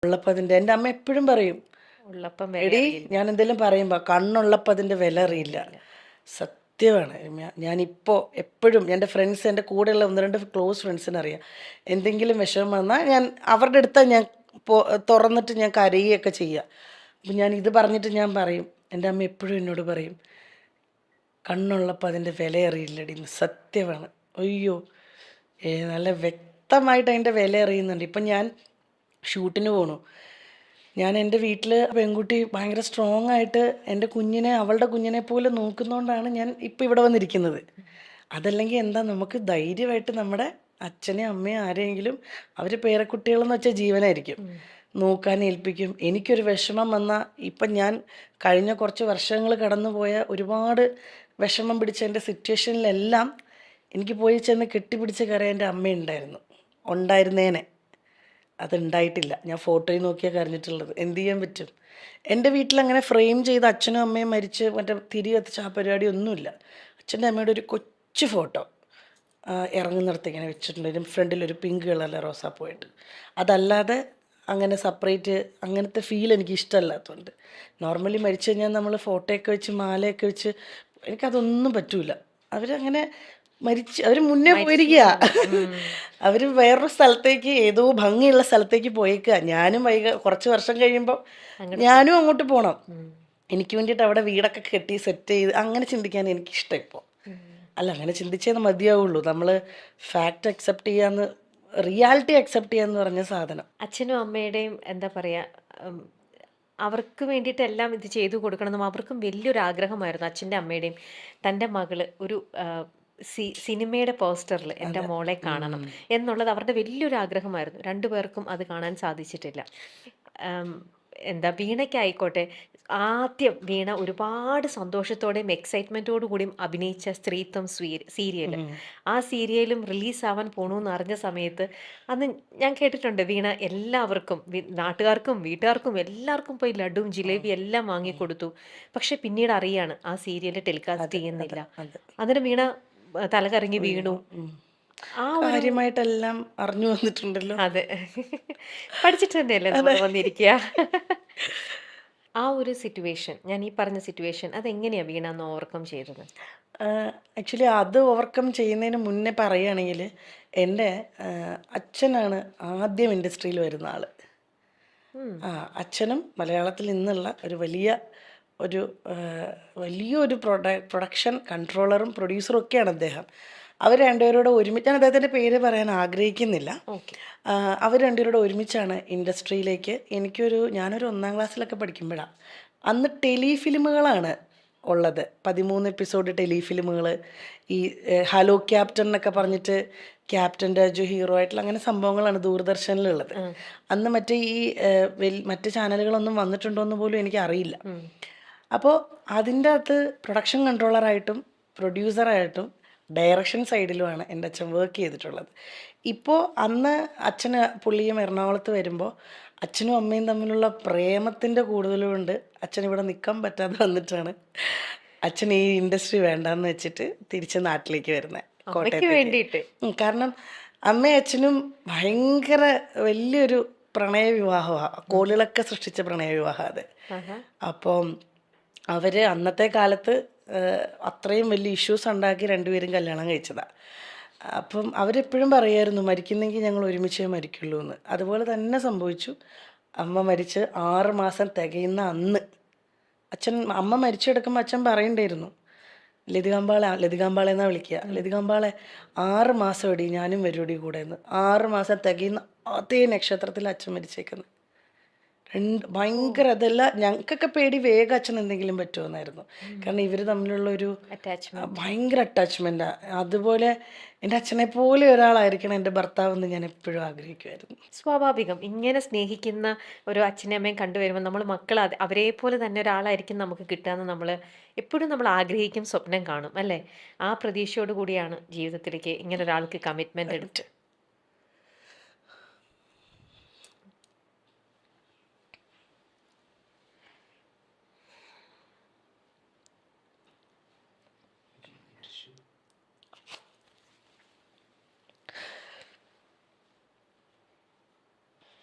ഉള്ളപ്പോൾ അതിൻ്റെ എൻ്റെ അമ്മ എപ്പോഴും പറയും, ഉള്ളപ്പം വില എടി അറിയില്ല. ഞാൻ എന്തെങ്കിലും പറയുമ്പോൾ കണ്ണുള്ളപ്പോൾ അതിൻ്റെ വില വില അറിയില്ല. അറിയില്ല. സത്യമാണ്. ഞാനിപ്പോൾ എപ്പോഴും എൻ്റെ ഫ്രണ്ട്സ്, എൻ്റെ കൂടെയുള്ള ഒന്ന് രണ്ട് ക്ലോസ് ഫ്രണ്ട്സിനറിയാം, എന്തെങ്കിലും വിഷമം വന്നാൽ ഞാൻ അവരുടെ അടുത്ത് ഞാൻ തുറന്നിട്ട് ഞാൻ കരയുകയൊക്കെ ചെയ്യുക. അപ്പം ഞാൻ ഇത് പറഞ്ഞിട്ട് ഞാൻ പറയും, എൻ്റെ അമ്മ എപ്പോഴും എന്നോട് പറയും, കണ്ണുള്ളപ്പോൾ അതിൻ്റെ വില അറിയില്ലടി എന്ന്. സത്യമാണ്. അയ്യോ, നല്ല വ്യക്തമായിട്ട് അതിൻ്റെ വില അറിയുന്നുണ്ട്. ഇപ്പം ഞാൻ ഷൂട്ടിന് പോണു, ഞാൻ എൻ്റെ വീട്ടിൽ പെൺകുട്ടി ഭയങ്കര സ്ട്രോങ് ആയിട്ട് എൻ്റെ കുഞ്ഞിനെ അവളുടെ കുഞ്ഞിനെ പോലെ നോക്കുന്നതുകൊണ്ടാണ് ഞാൻ ഇപ്പോൾ ഇവിടെ വന്നിരിക്കുന്നത്. അതല്ലെങ്കിൽ എന്താ, നമുക്ക് ധൈര്യമായിട്ട് നമ്മുടെ അച്ഛനെയും അമ്മയും ആരെയെങ്കിലും, അവർ പേരക്കുട്ടികളെന്ന് വെച്ചാൽ ജീവനായിരിക്കും, നോക്കാൻ ഏൽപ്പിക്കും. എനിക്കൊരു വിഷമം വന്നാൽ, ഇപ്പം ഞാൻ കഴിഞ്ഞ കുറച്ച് വർഷങ്ങൾ കടന്നു പോയ ഒരുപാട് വിഷമം പിടിച്ച എൻ്റെ സിറ്റുവേഷനിലെല്ലാം എനിക്ക് പോയി ചെന്ന് കെട്ടിപ്പിടിച്ച് കരയാൻ എൻ്റെ അമ്മയുണ്ടായിരുന്നു, ഉണ്ടായിരുന്നേനെ. അതുണ്ടായിട്ടില്ല. ഞാൻ ഫോട്ടോയിൽ നോക്കിയാൽ കരഞ്ഞിട്ടുള്ളത്. എന്ത് ചെയ്യാൻ പറ്റും? എൻ്റെ വീട്ടിലങ്ങനെ ഫ്രെയിം ചെയ്ത് അച്ഛനും അമ്മയും മരിച്ച് മറ്റേ തിരി കത്തിച്ച ആ പരിപാടി ഒന്നുമില്ല. അച്ഛൻ്റെ അമ്മയുടെ ഒരു കൊച്ചു ഫോട്ടോ ഇറങ്ങുന്നിടത്ത് ഇങ്ങനെ വെച്ചിട്ടുണ്ട്. ഇതിന് ഫ്രണ്ടിലൊരു പിങ്ക് കളറിലെ റോസാപ്പൂവായിട്ട്. അതല്ലാതെ അങ്ങനെ സെപ്പറേറ്റ് അങ്ങനത്തെ ഫീൽ എനിക്ക് ഇഷ്ടമല്ലാത്തതുകൊണ്ട്. നോർമലി മരിച്ചു കഴിഞ്ഞാൽ നമ്മൾ ഫോട്ടോയൊക്കെ വെച്ച് മാലയൊക്കെ വെച്ച്, എനിക്കതൊന്നും പറ്റൂല. അവരങ്ങനെ അവർ മുന്നേ പോയിരിക്കുക. അവർ വേറൊരു സ്ഥലത്തേക്ക്, ഏതോ ഭംഗിയുള്ള സ്ഥലത്തേക്ക് പോയേക്കുക. ഞാനും കുറച്ച് വർഷം കഴിയുമ്പോൾ ഞാനും അങ്ങോട്ട് പോകണം. എനിക്ക് വേണ്ടിയിട്ട് അവിടെ വീടൊക്കെ കെട്ടി സെറ്റ് ചെയ്ത് അങ്ങനെ ചിന്തിക്കാൻ എനിക്കിഷ്ടം ഇപ്പോൾ. അല്ല, അങ്ങനെ ചിന്തിച്ചേ മതിയാവുള്ളൂ. നമ്മൾ ഫാക്റ്റ് അക്സെപ്റ്റ് ചെയ്യാന്ന്, റിയാലിറ്റി അക്സെപ്റ്റ് ചെയ്യാന്ന് പറഞ്ഞ സാധനം. അച്ഛനും അമ്മയുടെയും എന്താ പറയാ, അവർക്ക് വേണ്ടിയിട്ടെല്ലാം ഇത് ചെയ്തു കൊടുക്കണമെന്നും അവർക്കും വലിയൊരു ആഗ്രഹമായിരുന്നു. അച്ഛൻ്റെ അമ്മയുടെയും തൻ്റെ മകള് ഒരു സിനിമയുടെ പോസ്റ്ററിൽ എൻ്റെ മോളെ കാണണം എന്നുള്ളത് അവരുടെ വലിയൊരു ആഗ്രഹമായിരുന്നു. രണ്ടുപേർക്കും അത് കാണാൻ സാധിച്ചിട്ടില്ല. എന്താ, വീണയ്ക്കായിക്കോട്ടെ, ആദ്യം വീണ ഒരുപാട് സന്തോഷത്തോടെയും എക്സൈറ്റ്മെൻറ്റോടു കൂടിയും അഭിനയിച്ച സ്ത്രീത്വം സീരിയൽ, ആ സീരിയലും റിലീസാവാൻ പോണൂന്ന് അറിഞ്ഞ സമയത്ത് അന്ന് ഞാൻ കേട്ടിട്ടുണ്ട്, വീണ എല്ലാവർക്കും, നാട്ടുകാർക്കും വീട്ടുകാർക്കും എല്ലാവർക്കും പോയി ലഡുവും ജിലേബി എല്ലാം വാങ്ങിക്കൊടുത്തു. പക്ഷെ പിന്നീട് അറിയാണ് ആ സീരിയൽ ടെലികാസ്റ്റ് ചെയ്യുന്നില്ല. അന്നേരം വീണ തലകറങ്ങി വീണു. ആ ഒരു കാര്യമായിട്ടെല്ലാം അറിഞ്ഞു വന്നിട്ടുണ്ടല്ലോ. അതെ, പഠിച്ചിട്ട് തന്നെയല്ലേ നമ്മൾ വന്നിരിക്കുക. ആ ഒരു സിറ്റുവേഷൻ, ഞാൻ ഈ പറഞ്ഞ സിറ്റുവേഷൻ, അതെങ്ങനെയാ വീണ അന്ന് ഓവർകം ചെയ്തത്? ആക്ച്വലി അത് ഓവർകം ചെയ്യുന്നതിന് മുന്നേ പറയുകയാണെങ്കിൽ, എൻ്റെ അച്ഛനാണ് ആദ്യം ഇൻഡസ്ട്രിയിൽ വരുന്ന ആൾ. അച്ഛനും മലയാളത്തിൽ നിന്നുള്ള ഒരു ഒരു വലിയൊരു പ്രൊഡക്ഷൻ കൺട്രോളറും പ്രൊഡ്യൂസറും ഒക്കെയാണ് അദ്ദേഹം. അവർ രണ്ടുപേരോട് ഒരുമിച്ച്, ഞാൻ അദ്ദേഹത്തിൻ്റെ പേര് പറയാൻ ആഗ്രഹിക്കുന്നില്ല. അവർ രണ്ടുപേരോട് ഒരുമിച്ചാണ് ഇൻഡസ്ട്രിയിലേക്ക്. ഞാനൊരു 1ാം ക്ലാസ്സിലൊക്കെ പഠിക്കുമ്പോഴാണ്. അന്ന് ടെലിഫിലിമുകളാണ് ഉള്ളത്, 13 എപ്പിസോഡ് ടെലിഫിലിമുകൾ. ഈ ഹലോ ക്യാപ്റ്റൻ എന്നൊക്കെ പറഞ്ഞിട്ട് ക്യാപ്റ്റൻ രാജു ഹീറോ ആയിട്ടുള്ള അങ്ങനെ സംഭവങ്ങളാണ് ദൂരദർശനിലുള്ളത്. അന്ന് മറ്റേ മറ്റ് ചാനലുകളൊന്നും വന്നിട്ടുണ്ടോയെന്ന് പോലും എനിക്ക് അറിയില്ല. അപ്പോൾ അതിൻ്റെ അകത്ത് പ്രൊഡക്ഷൻ കൺട്രോളറായിട്ടും പ്രൊഡ്യൂസറായിട്ടും ഡയറക്ഷൻ സൈഡിലുമാണ് എൻ്റെ അച്ഛൻ വർക്ക് ചെയ്തിട്ടുള്ളത്. ഇപ്പോൾ അന്ന് പുള്ളിയും എറണാകുളത്ത് വരുമ്പോൾ അച്ഛനും അമ്മയും തമ്മിലുള്ള പ്രേമത്തിൻ്റെ കൂടുതലുകൊണ്ട് അച്ഛൻ ഇവിടെ നിൽക്കാൻ പറ്റാതെ വന്നിട്ടാണ് അച്ഛൻ ഈ ഇൻഡസ്ട്രി വേണ്ടാന്ന് വെച്ചിട്ട് തിരിച്ച് നാട്ടിലേക്ക് വരുന്നത്, കോട്ടയത്തേക്ക്. കാരണം അമ്മയും അച്ഛനും ഭയങ്കര വലിയൊരു പ്രണയവിവാഹമാണ്, കോളിളൊക്കെ സൃഷ്ടിച്ച പ്രണയവിവാഹം അത്. അപ്പം അവർ അന്നത്തെ കാലത്ത് അത്രയും വലിയ ഇഷ്യൂസ് ഉണ്ടാക്കി രണ്ടുപേരും കല്യാണം കഴിച്ചതാണ്. അപ്പം അവരെപ്പോഴും പറയുമായിരുന്നു, മരിക്കുന്നെങ്കിൽ ഞങ്ങൾ ഒരുമിച്ചേ മരിക്കുള്ളൂ എന്ന്. അതുപോലെ തന്നെ സംഭവിച്ചു. അമ്മ മരിച്ച് 6 മാസം തികയുന്ന അന്ന് അമ്മ മരിച്ചു കിടക്കുമ്പോൾ അച്ഛൻ പറയണ്ടായിരുന്നു, ലതികാമ്പാളെ എന്നാണ് വിളിക്കുക, ലതികാമ്പാളെ 6 മാസം എടി ഞാനും വരുവടി കൂടെ എന്ന്. 6 മാസം തികയുന്ന അതേ നക്ഷത്രത്തിൽ അച്ഛൻ മരിച്ചേക്കുന്നത്. ഭയങ്കര, അതല്ല ഞങ്ങൾക്കൊക്കെ പേടി വേഗം അച്ഛൻ എന്തെങ്കിലും പറ്റുമെന്നായിരുന്നു. കാരണം ഇവർ തമ്മിലുള്ള ഒരു ഭയങ്കര അറ്റാച്ച്മെൻറ്റാണ്. അതുപോലെ എൻ്റെ അച്ഛനെ പോലെ ഒരാളായിരിക്കണം എൻ്റെ ഭർത്താവെന്ന് ഞാൻ എപ്പോഴും ആഗ്രഹിക്കുമായിരുന്നു. സ്വാഭാവികം, ഇങ്ങനെ സ്നേഹിക്കുന്ന ഒരു അച്ഛനെ അമ്മയും കണ്ടുവരുമ്പോൾ നമ്മൾ മക്കൾ അവരെ പോലെ തന്നെ ഒരാളായിരിക്കും നമുക്ക് കിട്ടുകയെന്ന് നമ്മൾ എപ്പോഴും നമ്മൾ ആഗ്രഹിക്കും, സ്വപ്നം കാണും അല്ലേ? ആ പ്രതീക്ഷയോട് കൂടിയാണ് ജീവിതത്തിലേക്ക് ഇങ്ങനെ ഒരാൾക്ക് കമ്മിറ്റ്മെന്റ് എടുത്ത്.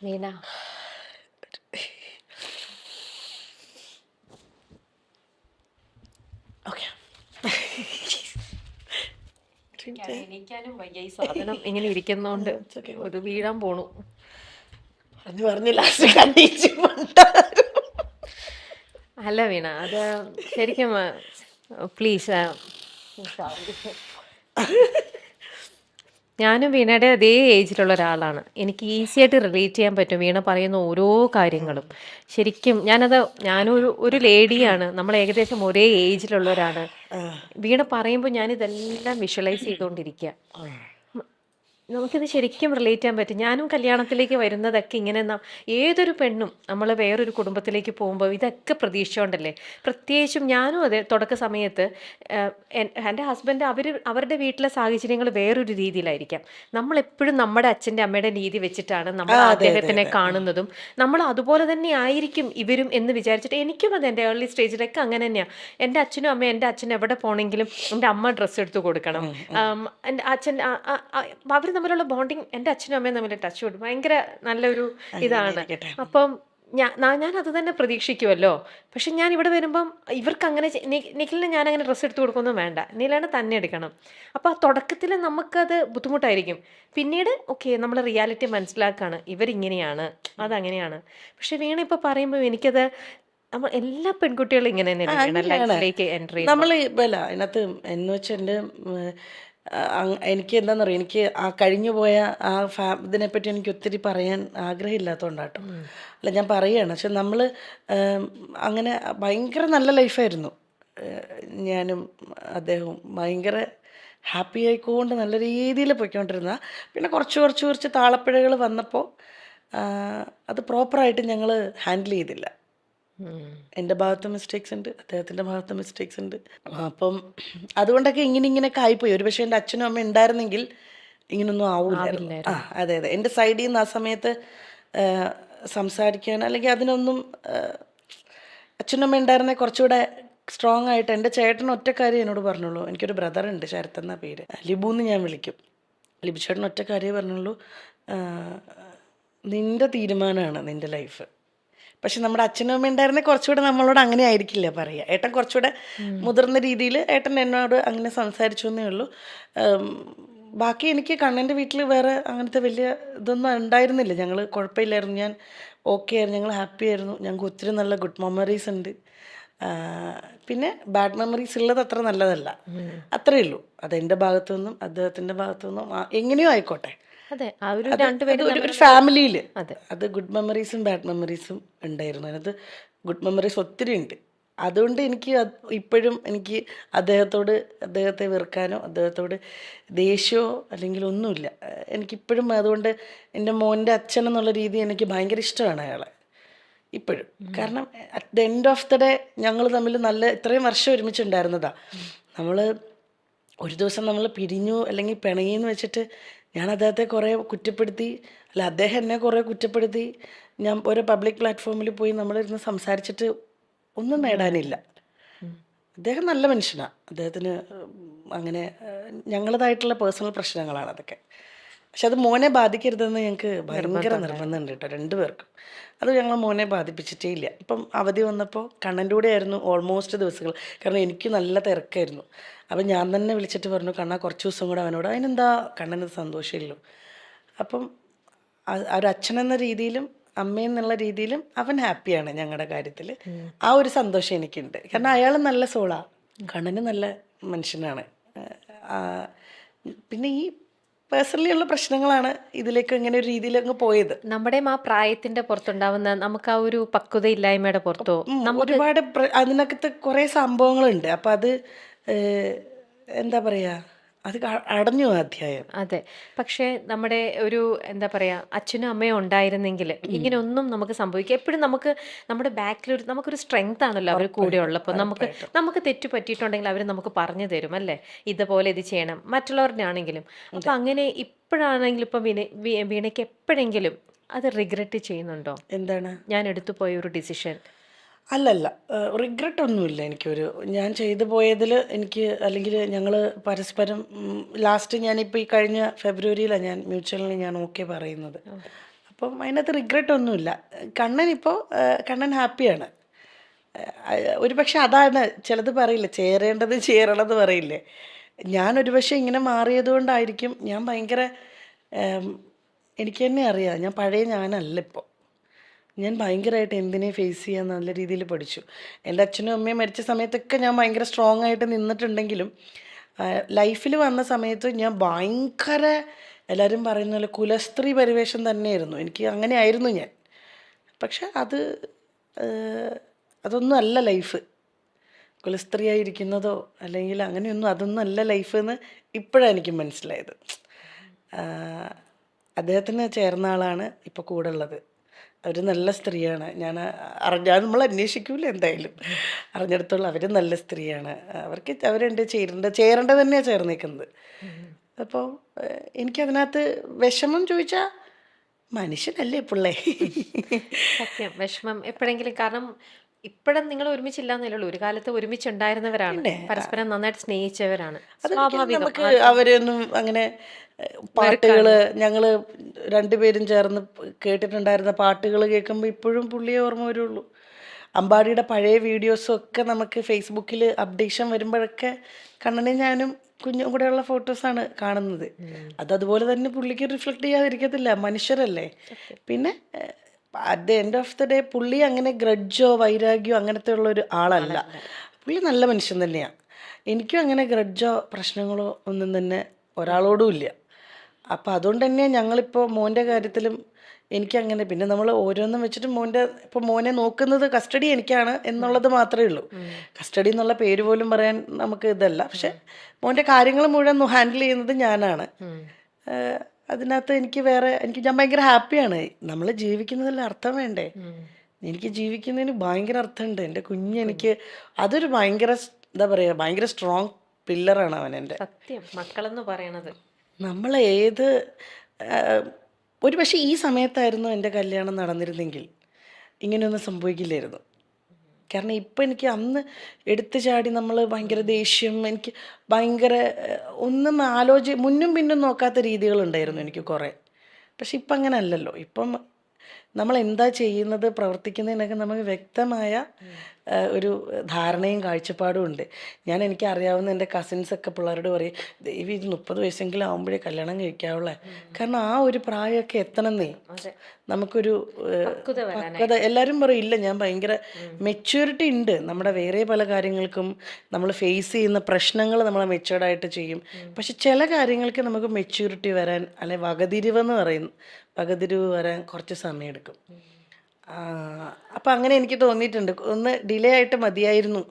വീണ, എണീക്കാനും വയ്യ ഈ സാധനം ഇങ്ങനെ ഇരിക്കുന്നോണ്ട്. ഒരു വീഴാൻ പോണു. പറഞ്ഞു പറഞ്ഞു ലാസ്റ്റ് കണ്ടീച്ച് കൊണ്ടുവരും. അല്ല വീണ, അത് ശരിക്കും പ്ലീസ്, ഞാനും വീണയുടെ അതേ ഏജിലുള്ള ഒരാളാണ്. എനിക്ക് ഈസി ആയിട്ട് റിലേറ്റ് ചെയ്യാൻ പറ്റും വീണ പറയുന്ന ഓരോ കാര്യങ്ങളും. ശരിക്കും ഞാനൊരു ലേഡിയാണ്, നമ്മൾ ഏകദേശം ഒരേ ഏജിലുള്ളവരാണ്. വീണ പറയുമ്പോൾ ഞാനിതെല്ലാം വിഷ്വലൈസ് ചെയ്തുകൊണ്ടിരിക്കുക. നമുക്കിത് ശരിക്കും റിലേറ്റ് ചെയ്യാൻ പറ്റും. ഞാനും കല്യാണത്തിലേക്ക് വരുന്നതൊക്കെ ഇങ്ങനെ ഏതൊരു പെണ്ണും നമ്മൾ വേറൊരു കുടുംബത്തിലേക്ക് പോകുമ്പോൾ ഇതൊക്കെ പ്രതീക്ഷിച്ചുകൊണ്ടല്ലേ. പ്രത്യേകിച്ചും ഞാനും അതെ, തുടക്ക സമയത്ത് എൻ്റെ ഹസ്ബൻഡ് അവരുടെ വീട്ടിലെ സാഹചര്യങ്ങൾ വേറൊരു രീതിയിലായിരിക്കാം. നമ്മളെപ്പോഴും നമ്മുടെ അച്ഛൻ്റെ അമ്മയുടെ രീതി വെച്ചിട്ടാണ് നമ്മൾ അദ്ദേഹത്തിനെ കാണുന്നതും. നമ്മൾ അതുപോലെ തന്നെ ആയിരിക്കും ഇവരും എന്ന് വിചാരിച്ചിട്ട് എനിക്കും അതെ, എൻ്റെ ഏർലി സ്റ്റേജിലൊക്കെ അങ്ങനെ തന്നെയാണ്. എൻ്റെ അച്ഛനും അമ്മയും, എൻ്റെ അച്ഛൻ എവിടെ പോകണമെങ്കിലും എൻ്റെ അമ്മ ഡ്രസ്സ് എടുത്ത് കൊടുക്കണം. എൻ്റെ അച്ഛൻ അവർ തമ്മിലുള്ള ബോണ്ടിങ്, എൻ്റെ അച്ഛനും അമ്മയും തമ്മിൽ ടച്ച് വുഡ് ഭയങ്കര നല്ലൊരു ഇതാണ്. അപ്പം ഞാൻ അത് തന്നെ പ്രതീക്ഷിക്കുമല്ലോ. പക്ഷെ ഞാൻ ഇവിടെ വരുമ്പം ഇവർക്ക് അങ്ങനെ നിഖിലിന് ഞാൻ അങ്ങനെ ഡ്രസ്സ് എടുത്ത് കൊടുക്കൊന്നും വേണ്ട, നീലാണ് തന്നെ എടുക്കണം. അപ്പോൾ ആ തുടക്കത്തിൽ നമുക്കത് ബുദ്ധിമുട്ടായിരിക്കും. പിന്നീട് ഓക്കെ, നമ്മൾ റിയാലിറ്റി മനസ്സിലാക്കുകയാണ്, ഇവരിങ്ങനെയാണ്, അതങ്ങനെയാണ്. പക്ഷെ വീണ ഇപ്പോൾ പറയുമ്പോൾ എനിക്കത് നമ്മൾ എല്ലാ പെൺകുട്ടികളും ഇങ്ങനെ തന്നെയാണ് ലൈഫിലേക്ക് എൻ്റർ ചെയ്യുന്നത്. നമ്മൾ അല്ല അതിനകത്ത് എന്ന് വെച്ചാൽ എൻ്റെ എനിക്ക് എന്താണെന്ന് പറയുക, എനിക്ക് ആ കഴിഞ്ഞു പോയ ആ ഇതിനെപ്പറ്റി എനിക്ക് ഒത്തിരി പറയാൻ ആഗ്രഹമില്ലാത്തതുകൊണ്ടാട്ടോ. അല്ല ഞാൻ പറയുകയാണ്. പക്ഷെ നമ്മൾ അങ്ങനെ ഭയങ്കര നല്ല ലൈഫായിരുന്നു. ഞാനും അദ്ദേഹവും ഭയങ്കര ഹാപ്പി ആയിക്കൊണ്ട് നല്ല രീതിയിൽ പോയിക്കൊണ്ടിരുന്ന. പിന്നെ കുറച്ച് താളപ്പിഴകൾ വന്നപ്പോൾ അത് പ്രോപ്പറായിട്ട് ഞങ്ങൾ ഹാൻഡിൽ ചെയ്തില്ല. എൻ്റെ ഭാഗത്ത് മിസ്റ്റേക്സ് ഉണ്ട്, അദ്ദേഹത്തിൻ്റെ ഭാഗത്ത് മിസ്റ്റേക്സ് ഉണ്ട്. അപ്പം അതുകൊണ്ടൊക്കെ ഇങ്ങനെയൊക്കെ ആയിപ്പോയി. ഒരു പക്ഷേ എൻ്റെ അച്ഛനും അമ്മ ഉണ്ടായിരുന്നെങ്കിൽ ഇങ്ങനൊന്നും ആവില്ലായിരുന്നു. അതെ അതെ, എൻ്റെ സൈഡിൽ നിന്ന് ആ സമയത്ത് സംസാരിക്കാൻ അല്ലെങ്കിൽ അതിനൊന്നും അച്ഛനും അമ്മ ഉണ്ടായിരുന്നെങ്കിൽ കുറച്ചുകൂടെ സ്ട്രോങ് ആയിട്ട്. എൻ്റെ ചേട്ടൻ ഒറ്റ കാര്യം എന്നോട് പറഞ്ഞുള്ളൂ. എനിക്കൊരു ബ്രദറുണ്ട്, ശരത്ത് എന്ന പേര്, ലിബു എന്ന് ഞാൻ വിളിക്കും. ലിബു ചേട്ടൻ ഒറ്റ കാര്യം പറഞ്ഞുള്ളൂ, നിൻ്റെ തീരുമാനമാണ് നിൻ്റെ ലൈഫ്. പക്ഷെ നമ്മുടെ അച്ഛനും അമ്മ ഉണ്ടായിരുന്നെങ്കിൽ കുറച്ചുകൂടെ നമ്മളോട് അങ്ങനെ ആയിരിക്കില്ല പറയുക. ഏട്ടൻ കുറച്ചുകൂടെ മുതിർന്ന രീതിയിൽ ഏട്ടൻ എന്നോട് അങ്ങനെ സംസാരിച്ചു എന്നേ ഉള്ളൂ. ബാക്കി എനിക്ക് കണ്ണൻ്റെ വീട്ടിൽ വേറെ അങ്ങനത്തെ വലിയ ഇതൊന്നും ഉണ്ടായിരുന്നില്ല. ഞങ്ങൾ കുഴപ്പമില്ലായിരുന്നു, ഞാൻ ഓക്കെ ആയിരുന്നു, ഞങ്ങൾ ഹാപ്പി ആയിരുന്നു. ഞങ്ങൾക്ക് ഒത്തിരി നല്ല ഗുഡ് മെമ്മറീസ് ഉണ്ട്. പിന്നെ ബാഡ് മെമ്മറീസ് ഉള്ളത് അത്ര നല്ലതല്ല, അത്രയേ ഉള്ളൂ. അതെൻ്റെ ഭാഗത്തു നിന്നും അദ്ദേഹത്തിൻ്റെ ഭാഗത്തു നിന്നും എങ്ങനെയോ ആയിക്കോട്ടെ. അതെ, ഒരു ഫാമിലിയിൽ അത് ഗുഡ് മെമ്മറീസും ബാഡ് മെമ്മറീസും ഉണ്ടായിരുന്നു. അതിനകത്ത് ഗുഡ് മെമ്മറീസ് ഒത്തിരി ഉണ്ട്. അതുകൊണ്ട് എനിക്ക് ഇപ്പോഴും എനിക്ക് അദ്ദേഹത്തെ വെറുക്കാനോ അദ്ദേഹത്തോട് ദേഷ്യമോ അല്ലെങ്കിൽ ഒന്നുമില്ല. എനിക്കിപ്പോഴും അതുകൊണ്ട് എൻ്റെ മോൻ്റെ അച്ഛൻ എന്നുള്ള രീതി എനിക്ക് ഭയങ്കര ഇഷ്ടമാണ് അയാളെ ഇപ്പോഴും. കാരണം at the end of the day ഞങ്ങൾ തമ്മിൽ നല്ല ഇത്രയും വർഷം ഒരുമിച്ചുണ്ടായിരുന്നതാണ്. നമ്മൾ ഒരു ദിവസം നമ്മൾ പിരിഞ്ഞു അല്ലെങ്കിൽ പിണങ്ങിയെന്ന് വെച്ചിട്ട് ഞാൻ അദ്ദേഹത്തെ കുറേ കുറ്റപ്പെടുത്തി, അല്ല അദ്ദേഹം എന്നെ കുറേ കുറ്റപ്പെടുത്തി. ഞാൻ ഒരു പബ്ലിക് പ്ലാറ്റ്ഫോമിൽ പോയി നമ്മളിരുന്ന് സംസാരിച്ചിട്ട് ഒന്നും നേടാനില്ല. അദ്ദേഹം നല്ല മനുഷ്യനാണ്. അദ്ദേഹത്തിന് അങ്ങനെ ഞങ്ങളതായിട്ടുള്ള പേഴ്സണൽ പ്രശ്നങ്ങളാണ് അതൊക്കെ. പക്ഷെ അത് മോനെ ബാധിക്കരുതെന്ന് ഞങ്ങൾക്ക് ഭയങ്കര നിർബന്ധമുണ്ട് കേട്ടോ, രണ്ടുപേർക്കും. അത് ഞങ്ങൾ മോനെ ബാധിപ്പിച്ചിട്ടേ ഇല്ല. ഇപ്പം അവധി വന്നപ്പോൾ കണ്ണൻ്റെ കൂടെ ആയിരുന്നു ഓൾമോസ്റ്റ് ദിവസങ്ങൾ. കാരണം എനിക്ക് നല്ല തിരക്കായിരുന്നു. അപ്പം ഞാൻ തന്നെ വിളിച്ചിട്ട് പറഞ്ഞു, കണ്ണ കുറച്ച് ദിവസം കൂടെ അവനോട്. അതിനെന്താ, കണ്ണന് സന്തോഷമില്ലല്ലോ. അപ്പം ഒരു അച്ഛനെന്ന രീതിയിലും അമ്മയെന്നുള്ള രീതിയിലും അവൻ ഹാപ്പിയാണ് ഞങ്ങളുടെ കാര്യത്തിൽ. ആ ഒരു സന്തോഷം എനിക്കുണ്ട്. കാരണം അയാൾ നല്ല സോളാണ്, കണ്ണന് നല്ല മനുഷ്യനാണ്. പിന്നെ ഈ പേഴ്സണലി ഉള്ള പ്രശ്നങ്ങളാണ് ഇതിലേക്ക് ഇങ്ങനെ ഒരു രീതിയിൽ അങ്ങ് പോയത്. നമ്മുടെ ആ പ്രായത്തിന്റെ പുറത്തുണ്ടാവുന്ന നമുക്ക് ആ ഒരു പക്വതയില്ലായ്മയുടെ പുറത്തോ ഒരുപാട് അതിനകത്ത് കുറേ സംഭവങ്ങളുണ്ട്. അപ്പം അത് എന്താ പറയുക, അത് അടഞ്ഞു അധ്യായം. അതെ, പക്ഷേ നമ്മുടെ ഒരു എന്താ പറയാ, അച്ഛനും അമ്മയും ഉണ്ടായിരുന്നെങ്കിൽ ഇങ്ങനെയൊന്നും നമുക്ക് സംഭവിക്കുക. എപ്പോഴും നമുക്ക് നമ്മുടെ ബാക്കിൽ നമുക്കൊരു സ്ട്രെങ്ത് ആണല്ലോ അവർ കൂടെ ഉള്ളപ്പോൾ. നമുക്ക് തെറ്റു പറ്റിയിട്ടുണ്ടെങ്കിൽ അവർ നമുക്ക് പറഞ്ഞു തരും അല്ലേ, ഇതുപോലെ ഇത് ചെയ്യണം, മറ്റുള്ളവരുടെ ആണെങ്കിലും. അപ്പം അങ്ങനെ ഇപ്പോഴാണെങ്കിലും ഇപ്പം വീണയ്ക്ക് എപ്പോഴെങ്കിലും അത് റിഗ്രറ്റ് ചെയ്യുന്നുണ്ടോ? എന്താണ് ഞാൻ എടുത്തു പോയ ഒരു ഡിസിഷൻ? അല്ലല്ല, റിഗ്രറ്റ് ഒന്നുമില്ല എനിക്കൊരു. ഞാൻ ചെയ്തു പോയതിൽ എനിക്ക്, അല്ലെങ്കിൽ ഞങ്ങൾ പരസ്പരം ലാസ്റ്റ് ഞാനിപ്പോൾ ഈ കഴിഞ്ഞ ഫെബ്രുവരിയിലാണ് ഞാൻ മ്യൂച്വലിന് ഞാൻ ഓക്കെ പറയുന്നത്. അപ്പം അതിനകത്ത് റിഗ്രറ്റ് ഒന്നുമില്ല. കണ്ണൻ ഹാപ്പിയാണ്. ഒരു പക്ഷെ അതാണ് ചിലത് പറയില്ലേ, ചേരേണ്ടത് ചേരണമെന്ന് പറയില്ലേ. ഞാനൊരു പക്ഷേ ഇങ്ങനെ മാറിയത് കൊണ്ടായിരിക്കും ഞാൻ ഭയങ്കര എനിക്ക് തന്നെ അറിയാം ഞാൻ പഴയ ഞാനല്ല ഇപ്പോൾ. ഞാൻ ഭയങ്കരമായിട്ട് എന്തിനെ ഫേസ് ചെയ്യാൻ നല്ല രീതിയിൽ പഠിച്ചു. എൻ്റെ അച്ഛനും അമ്മയും മരിച്ച സമയത്തൊക്കെ ഞാൻ ഭയങ്കര സ്ട്രോങ് ആയിട്ട് നിന്നിട്ടുണ്ടെങ്കിലും ലൈഫിൽ വന്ന സമയത്ത് ഞാൻ ഭയങ്കര എല്ലാവരും പറയുന്ന പോലെ കുലസ്ത്രീ പരിവേഷം തന്നെയായിരുന്നു. എനിക്ക് അങ്ങനെ ആയിരുന്നു ഞാൻ. പക്ഷെ അതൊന്നും അല്ല ലൈഫ്. കുലസ്ത്രീയായിരിക്കുന്നതോ അല്ലെങ്കിൽ അങ്ങനെയൊന്നും അതൊന്നും അല്ല ലൈഫ് എന്ന് ഇപ്പോഴാണ് എനിക്ക് മനസ്സിലായത്. അദ്ദേഹത്തിന് ചേർന്ന ആളാണ് ഇപ്പോൾ കൂടെ ഉള്ളത്. അവർ നല്ല സ്ത്രീയാണ്. ഞാൻ നമ്മൾ അന്വേഷിക്കൂല എന്തായാലും. അറിഞ്ഞിടത്തോളം അവർ നല്ല സ്ത്രീയാണ്. അവരുണ്ട് ചേരേണ്ടത് തന്നെയാണ് ചേർന്നേക്കുന്നത്. അപ്പോൾ എനിക്കതിനകത്ത് വിഷമം ചോദിച്ചാൽ മനുഷ്യനല്ലേ പിള്ളേ. സത്യം വിഷമം എപ്പോഴെങ്കിലും, കാരണം ഇപ്പോഴും നിങ്ങൾ ഒരുമിച്ചില്ലാന്നല്ലേ ഉള്ളൂ, ഒരു കാലത്ത് ഒരുമിച്ചുണ്ടായിരുന്നവരാണ്, പിന്നെ പരസ്പരം നന്നായിട്ട് സ്നേഹിച്ചവരാണ്. അതൊരിക്കലും സ്വാഭാവികം നമുക്ക് അവരെയൊന്നും അങ്ങനെ പാട്ടുകൾ ഞങ്ങൾ രണ്ടുപേരും ചേർന്ന് കേട്ടിട്ടുണ്ടായിരുന്ന പാട്ടുകൾ കേൾക്കുമ്പോൾ ഇപ്പോഴും പുള്ളിയെ ഓർമ്മ വരുള്ളൂ. അമ്പാടിയുടെ പഴയ വീഡിയോസും ഒക്കെ നമുക്ക് ഫേസ്ബുക്കിൽ അപ്ഡേഷൻ വരുമ്പോഴൊക്കെ കണ്ണനും ഞാനും കുഞ്ഞും കൂടെയുള്ള ഫോട്ടോസാണ് കാണുന്നത്. അതുപോലെ തന്നെ പുള്ളിക്ക് റിഫ്ലക്ട് ചെയ്യാതിരിക്കത്തില്ല, മനുഷ്യരല്ലേ. പിന്നെ at the end of the day പുള്ളി അങ്ങനെ ഗ്രഡ്ജോ വൈരാഗ്യോ അങ്ങനത്തെ ഉള്ളൊരു ആളല്ല. പുള്ളി നല്ല മനുഷ്യൻ തന്നെയാണ്. എനിക്കും അങ്ങനെ ഗ്രഡ്ജോ പ്രശ്നങ്ങളോ ഒന്നും തന്നെ ഒരാളോടും ഇല്ല. അപ്പം അതുകൊണ്ട് തന്നെ ഞങ്ങളിപ്പോൾ മോൻ്റെ കാര്യത്തിലും എനിക്കങ്ങനെ, പിന്നെ നമ്മൾ ഓരോന്നും വെച്ചിട്ട് ഇപ്പോൾ മോനെ നോക്കുന്നത് കസ്റ്റഡി എനിക്കാണ് എന്നുള്ളത് മാത്രമേ ഉള്ളൂ. കസ്റ്റഡി എന്നുള്ള പേര് പോലും പറയാൻ നമുക്ക് ഇതല്ല. പക്ഷെ മോൻ്റെ കാര്യങ്ങൾ മുഴുവൻ ഹാൻഡിൽ ചെയ്യുന്നത് ഞാനാണ്. അതിനകത്ത് ഞാൻ ഭയങ്കര ഹാപ്പിയാണ്. നമ്മൾ ജീവിക്കുന്നതിൽ അർത്ഥം വേണ്ടേ? എനിക്ക് ജീവിക്കുന്നതിന് ഭയങ്കര അർത്ഥമുണ്ട്. എൻ്റെ കുഞ്ഞെനിക്ക് അതൊരു ഭയങ്കര എന്താ പറയുക, ഭയങ്കര സ്ട്രോങ് പില്ലറാണ് അവൻ എൻ്റെ. സത്യം മക്കളെന്ന് പറയണത്. നമ്മൾ ഒരു പക്ഷേ ഈ സമയത്തായിരുന്നു എൻ്റെ കല്യാണം നടന്നിരുന്നെങ്കിൽ ഇങ്ങനെയൊന്നും സംഭവിക്കില്ലായിരുന്നു. കാരണം ഇപ്പം എനിക്ക് അന്ന് എടുത്തു ചാടി നമ്മൾ ഭയങ്കര ദേഷ്യം, എനിക്ക് ഭയങ്കര ഒന്നും മുന്നും പിന്നും നോക്കാത്ത രീതികളുണ്ടായിരുന്നു എനിക്ക് കുറേ. പക്ഷെ ഇപ്പം അങ്ങനെ അല്ലല്ലോ. ഇപ്പം നമ്മൾ എന്താ ചെയ്യുന്നത് പ്രവർത്തിക്കുന്നതിനൊക്കെ നമുക്ക് വ്യക്തമായ ഒരു ധാരണയും കാഴ്ചപ്പാടും ഉണ്ട്. എനിക്ക് അറിയാവുന്ന എൻ്റെ കസിൻസൊക്കെ പിള്ളേരോട് പറയും, ദൈവം ഇത് 30 വയസ്സെങ്കിലും ആകുമ്പോഴേ കല്യാണം കഴിക്കാവുള്ളേ. കാരണം ആ ഒരു പ്രായമൊക്കെ എത്തണമെന്നേ നമുക്കൊരു പക്വത. എല്ലാവരും പറയും ഇല്ല ഞാൻ ഭയങ്കര മെച്യൂരിറ്റി ഉണ്ട്, നമ്മുടെ വേറെ പല കാര്യങ്ങൾക്കും നമ്മൾ ഫേസ് ചെയ്യുന്ന പ്രശ്നങ്ങൾ നമ്മൾ മെച്യൂർഡായിട്ട് ചെയ്യും. പക്ഷെ ചില കാര്യങ്ങൾക്ക് നമുക്ക് മെച്യൂരിറ്റി വരാൻ, അല്ലെ വകതിരിവ് വരാൻ കുറച്ച് സമയമെടുക്കും. അപ്പം അങ്ങനെ എനിക്ക് തോന്നിയിട്ടുണ്ട്, ഒന്ന് ഡിലേ ആയിട്ട് മതിയായിരുന്നു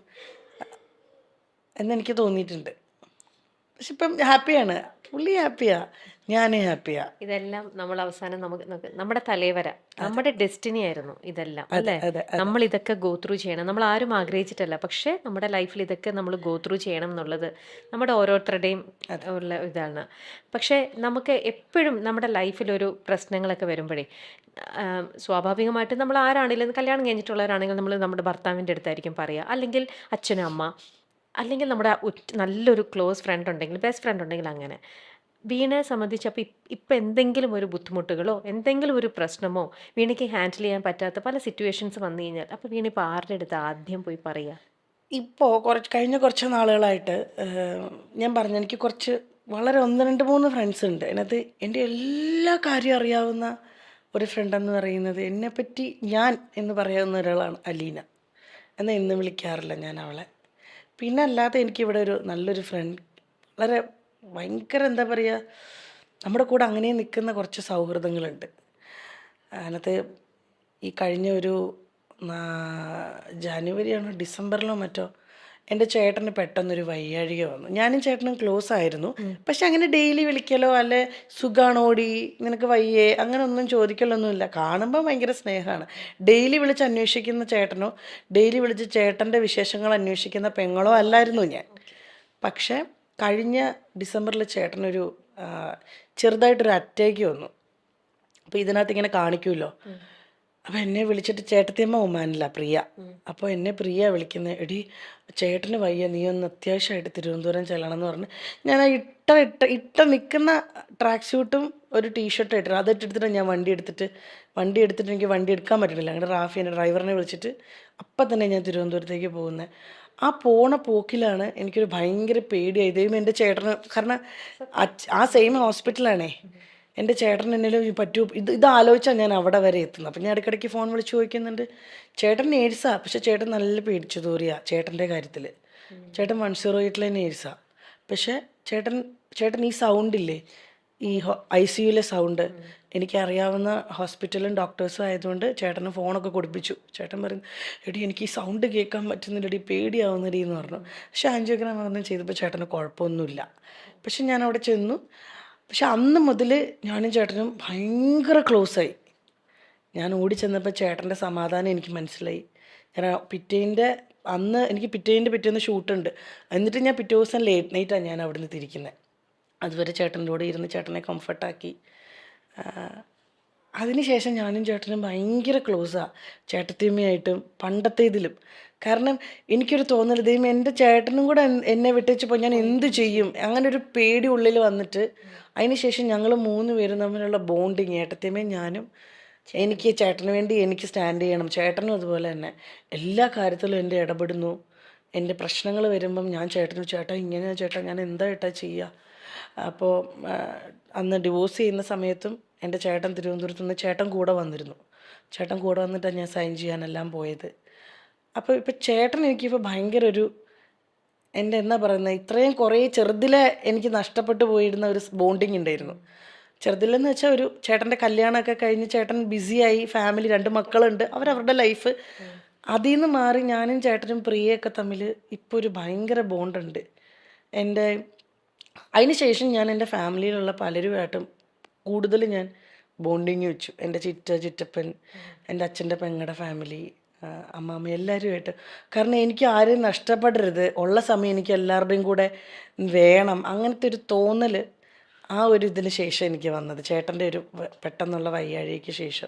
എന്നെനിക്ക് തോന്നിയിട്ടുണ്ട്. പക്ഷെ ഇപ്പം ഹാപ്പിയാണ്, പുള്ളി ഹാപ്പിയാ, ഞാനും ഹാപ്പിയാ. ഇതെല്ലാം നമ്മൾ അവസാനം നമ്മുടെ തലവര, നമ്മുടെ ഡെസ്റ്റിനി ആയിരുന്നു ഇതെല്ലാം, അല്ലേ? നമ്മൾ ഇതൊക്കെ ഗോ ത്രൂ ചെയ്യണം, നമ്മൾ ആരും ആഗ്രഹിച്ചിട്ടല്ല, പക്ഷെ നമ്മുടെ ലൈഫിൽ ഇതൊക്കെ നമ്മൾ ഗോ ത്രൂ ചെയ്യണം എന്നുള്ളത് നമ്മുടെ ഓരോരുത്തരുടെയും ഉള്ള ഇതാണ്. പക്ഷെ നമുക്ക് എപ്പോഴും നമ്മുടെ ലൈഫിലൊരു പ്രശ്നങ്ങളൊക്കെ വരുമ്പോഴേ സ്വാഭാവികമായിട്ട് നമ്മൾ ആരാണെങ്കിലും, കല്യാണം കഴിഞ്ഞിട്ടുള്ളവരാണെങ്കിൽ നമ്മൾ നമ്മുടെ ഭർത്താവിൻ്റെ അടുത്തായിരിക്കും പറയുക, അല്ലെങ്കിൽ അച്ഛനും അമ്മ, അല്ലെങ്കിൽ നമ്മുടെ നല്ലൊരു ക്ലോസ് ഫ്രണ്ട് ഉണ്ടെങ്കിൽ, ബെസ്റ്റ് ഫ്രണ്ട് ഉണ്ടെങ്കിൽ. അങ്ങനെ വീണയെ സംബന്ധിച്ചപ്പോൾ ഇപ്പം എന്തെങ്കിലും ഒരു ബുദ്ധിമുട്ടുകളോ എന്തെങ്കിലും ഒരു പ്രശ്നമോ വീണയ്ക്ക് ഹാൻഡിൽ ചെയ്യാൻ പറ്റാത്ത പല സിറ്റുവേഷൻസ് വന്നു കഴിഞ്ഞാൽ അപ്പോൾ വീണ ഇപ്പോൾ ആരുടെ അടുത്ത് ആദ്യം പോയി പറയുക? ഇപ്പോൾ കഴിഞ്ഞ കുറച്ച് നാളുകളായിട്ട് ഞാൻ പറഞ്ഞു, എനിക്ക് കുറച്ച് വളരെ 1, 2, 3 ഫ്രണ്ട്സ് ഉണ്ട്. അതിനകത്ത് എൻ്റെ എല്ലാ കാര്യവും അറിയാവുന്ന ഒരു ഫ്രണ്ടെന്ന് പറയുന്നത്, എന്നെപ്പറ്റി ഞാൻ എന്ന് പറയാവുന്ന ഒരാളാണ് അലീന. എന്നാൽ ഇന്ന് വിളിക്കാറില്ല ഞാൻ അവളെ. പിന്നെ അല്ലാതെ എനിക്കിവിടെ ഒരു നല്ലൊരു ഫ്രണ്ട്, വളരെ ഭയങ്കര എന്താ പറയുക, നമ്മുടെ കൂടെ അങ്ങനെ നിൽക്കുന്ന കുറച്ച് സൗഹൃദങ്ങളുണ്ട്. അതിനകത്ത് ഈ കഴിഞ്ഞ ഒരു ജനുവരിയാണോ ഡിസംബറിലോ മറ്റോ എൻ്റെ ചേട്ടന് പെട്ടെന്നൊരു വയ്യാഴിക വന്നു. ഞാനും ചേട്ടനും ക്ലോസ് ആയിരുന്നു. പക്ഷെ അങ്ങനെ ഡെയിലി വിളിക്കലോ അല്ലെ സുഖാണോടി നിനക്ക് വയ്യേ അങ്ങനെ ഒന്നും ചോദിക്കലൊന്നുമില്ല. കാണുമ്പോൾ ഭയങ്കര സ്നേഹമാണ്. ഡെയിലി വിളിച്ച് അന്വേഷിക്കുന്ന ചേട്ടനോ ഡെയിലി വിളിച്ച് ചേട്ടൻ്റെ വിശേഷങ്ങൾ അന്വേഷിക്കുന്ന പെങ്ങളോ അല്ലായിരുന്നു ഞാൻ. പക്ഷേ കഴിഞ്ഞ ഡിസംബറിൽ ചേട്ടനൊരു ചെറുതായിട്ടൊരു അറ്റാക്ക് വന്നു. അപ്പോൾ ഇതിനകത്ത് ഇങ്ങനെ കാണിക്കുമല്ലോ, അപ്പോൾ എന്നെ വിളിച്ചിട്ട് ചേട്ടത്തിയമ്മ ഒമാനില്ല പ്രിയ. അപ്പോൾ എന്നെ പ്രിയ വിളിക്കുന്നത്, എടി ചേട്ടന് വയ്യ, നീ ഒന്ന് അത്യാവശ്യമായിട്ട് തിരുവനന്തപുരം ചെല്ലണം എന്ന് പറഞ്ഞ് ഞാൻ ആ ഇട്ട നിൽക്കുന്ന ട്രാക്ക് സ്യൂട്ടും ഒരു ടീഷർട്ടും ഇട്ടിട്ട് അതിട്ടെടുത്തിട്ട് ഞാൻ വണ്ടി എടുത്തിട്ട് എനിക്ക് വണ്ടി എടുക്കാൻ പറ്റണില്ല. അങ്ങനെ റാഫി എൻ്റെ ഡ്രൈവറിനെ വിളിച്ചിട്ട് അപ്പം തന്നെ ഞാൻ തിരുവനന്തപുരത്തേക്ക് പോകുന്നത്. ആ പോണ പോക്കിലാണ് എനിക്കൊരു ഭയങ്കര പേടിയായി. ദൈവം എൻ്റെ ചേട്ടന്, കാരണം ആ സെയിം ഹോസ്പിറ്റലാണേ. എൻ്റെ ചേട്ടൻ എന്നേലും പറ്റുമോ ഇത് ആലോചിച്ചാണ് ഞാൻ അവിടെ വരെ എത്തുന്നത്. അപ്പം ഞാൻ ഇടയ്ക്കിടയ്ക്ക് ഫോൺ വിളിച്ച് ചോദിക്കുന്നുണ്ട്. ചേട്ടൻ നേഴ്സാണ്, പക്ഷെ ചേട്ടൻ നല്ല പേടിച്ചു തൂറിയാണ് ചേട്ടൻ്റെ കാര്യത്തിൽ. ചേട്ടൻ 108 നേഴ്സാണ്. പക്ഷേ ചേട്ടൻ ഈ സൗണ്ടില്ലേ, ഈ ICUലെ സൗണ്ട് എനിക്കറിയാവുന്ന ഹോസ്പിറ്റലും ഡോക്ടേഴ്സും ആയതുകൊണ്ട് ചേട്ടന് ഫോണൊക്കെ കൊടുപ്പിച്ചു. ചേട്ടൻ പറഞ്ഞു, എടി എനിക്ക് ഈ സൗണ്ട് കേൾക്കാൻ പറ്റുന്നില്ലടി, പേടിയാവുന്നടി എന്ന് പറഞ്ഞു. പക്ഷേ ആൻജിയോഗ്രാം ഒന്നും ചെയ്തപ്പോൾ ചേട്ടന് കുഴപ്പമൊന്നുമില്ല. പക്ഷെ ഞാൻ അവിടെ ചെന്നു. പക്ഷെ അന്ന് മുതൽ ഞാനും ചേട്ടനും ഭയങ്കര ക്ലോസായി. ഞാൻ ഓടി ചെന്നപ്പോൾ ചേട്ടൻ്റെ സമാധാനം എനിക്ക് മനസ്സിലായി. ഞാൻ എനിക്ക് പിറ്റേന്ന് ഷൂട്ടുണ്ട്. എന്നിട്ട് ഞാൻ പിറ്റേ ദിവസം ലേറ്റ് നൈറ്റാണ് ഞാൻ അവിടെ നിന്ന് തിരിക്കുന്നത്. അതുവരെ ചേട്ടൻ്റെ കൂടെ ഇരുന്ന് ചേട്ടനെ കംഫർട്ടാക്കി. അതിനുശേഷം ഞാനും ചേട്ടനും ഭയങ്കര ക്ലോസാണ്, ചേട്ടത്തിയമ്മയായിട്ടും പണ്ടത്തേതിലും. കാരണം എനിക്കൊരു തോന്നൽ, ദൈവം എൻ്റെ ചേട്ടനും കൂടെ എന്നെ വിട്ടേച്ച് പോയി ഞാൻ എന്ത് ചെയ്യും, അങ്ങനെ ഒരു പേടി ഉള്ളിൽ വന്നിട്ട് അതിനുശേഷം ഞങ്ങൾ 3 പേരും തമ്മിലുള്ള ബോണ്ടിങ്, ഏട്ടത്തിയമ്മയും ഞാനും. എനിക്ക് ചേട്ടന് വേണ്ടി എനിക്ക് സ്റ്റാൻഡ് ചെയ്യണം, ചേട്ടനും അതുപോലെ തന്നെ എല്ലാ കാര്യത്തിലും എൻ്റെ ഇടപെടുന്നു. എൻ്റെ പ്രശ്നങ്ങൾ വരുമ്പം ഞാൻ ചേട്ടാ ഇങ്ങനെയാണ് ചേട്ടാ, ഞാൻ എന്താ ചെയ്യുക. അപ്പോൾ അന്ന് ഡിവോഴ്സ് ചെയ്യുന്ന സമയത്തും എൻ്റെ ചേട്ടൻ തിരുവനന്തപുരത്ത് നിന്ന് ചേട്ടൻ കൂടെ വന്നിരുന്നു. ചേട്ടൻ കൂടെ വന്നിട്ടാണ് ഞാൻ സൈൻ ചെയ്യാനെല്ലാം പോയത്. അപ്പോൾ ഇപ്പോൾ ചേട്ടൻ എനിക്കിപ്പോൾ ഭയങ്കര ഒരു, എൻ്റെ എന്താ പറയുന്നത്, ഇത്രയും കുറേ ചെറുതിലെ എനിക്ക് നഷ്ടപ്പെട്ടു പോയിരുന്ന ഒരു ബോണ്ടിങ് ഉണ്ടായിരുന്നു. ചെറുതിലെന്ന് വെച്ചാൽ ഒരു ചേട്ടൻ്റെ കല്യാണമൊക്കെ കഴിഞ്ഞ് ചേട്ടൻ ബിസിയായി, ഫാമിലി 2 മക്കളുണ്ട്, അവരവരുടെ ലൈഫ്. അതിൽ നിന്ന് മാറി ഞാനും ചേട്ടനും പ്രിയയൊക്കെ തമ്മിൽ ഇപ്പോൾ ഒരു ഭയങ്കര ബോണ്ടുണ്ട്. അതിന് ശേഷം ഞാൻ എൻ്റെ ഫാമിലിയിലുള്ള പലരുമായിട്ടും കൂടുതൽ ഞാൻ ബോണ്ടിങ് വെച്ചു. എൻ്റെ ചിറ്റപ്പൻ, എൻ്റെ അച്ഛൻ്റെ പെങ്ങളുടെ ഫാമിലി, അമ്മാമ്മ, എല്ലാവരുമായിട്ട്. കാരണം എനിക്ക് ആരെയും നഷ്ടപ്പെടരുത്, ഉള്ള സമയം എനിക്ക് എല്ലാവരുടെയും കൂടെ വേണം, അങ്ങനത്തെ ഒരു തോന്നൽ ആ ഒരു ഇതിന് ശേഷം എനിക്ക് വന്നത്, ചേട്ടൻ്റെ ഒരു പെട്ടെന്നുള്ള വയ്യാഴികയ്ക്ക് ശേഷം.